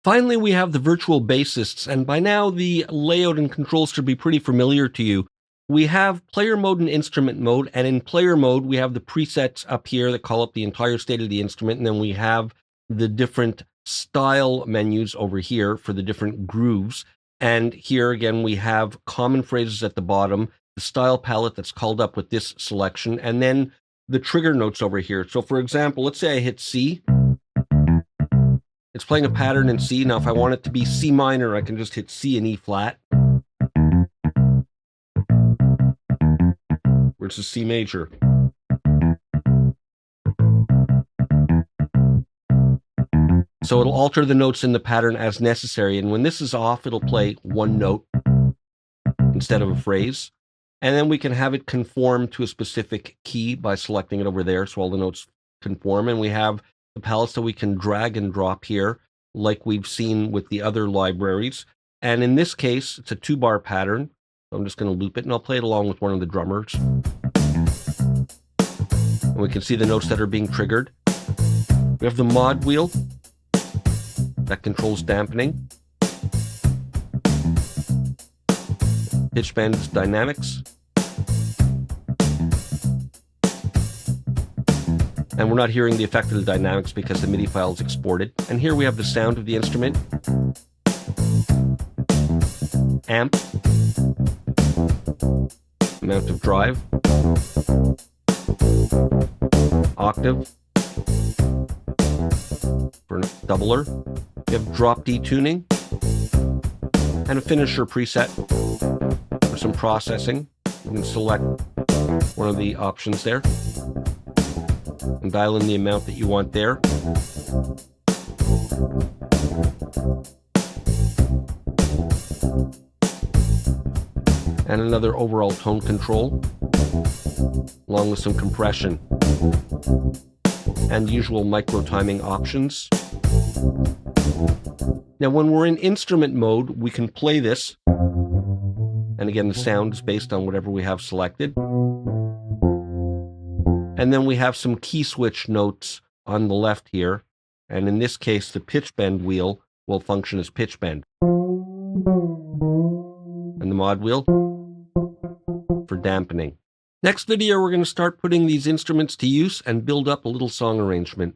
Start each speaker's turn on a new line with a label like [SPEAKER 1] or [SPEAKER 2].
[SPEAKER 1] Finally, we have the virtual bassists, and by now the layout and controls should be pretty familiar to you. We have player mode and instrument mode, and in player mode, we have the presets up here that call up the entire state of the instrument, and then we have the different style menus over here for the different grooves. And here again, we have common phrases at the bottom, the style palette that's called up with this selection, and then the trigger notes over here. So for example, let's say I hit C. It's playing a pattern in C. Now, if I want it to be C minor, I can just hit C and E flat. Versus C major. So it'll alter the notes in the pattern as necessary. And when this is off, it'll play one note instead of a phrase. And then we can have it conform to a specific key by selecting it over there. So all the notes conform. And we have the palettes that we can drag and drop here, like we've seen with the other libraries. And in this case, it's a 2-bar pattern. So I'm just going to loop it, and I'll play it along with one of the drummers. And we can see the notes that are being triggered. We have the mod wheel that controls dampening. Pitch bend dynamics. And we're not hearing the effect of the dynamics because the MIDI file is exported. And here we have the sound of the instrument. Amp. Amount of drive. Octave. For a doubler. We have drop D tuning. And a finisher preset for some processing. You can select one of the options there and dial in the amount that you want there. And another overall tone control, along with some compression and usual micro timing options. Now, when we're in instrument mode, we can play this. And again, the sound is based on whatever we have selected. And then we have some key switch notes on the left here. And in this case, the pitch bend wheel will function as pitch bend. And the mod wheel for dampening. Next video, we're going to start putting these instruments to use and build up a little song arrangement.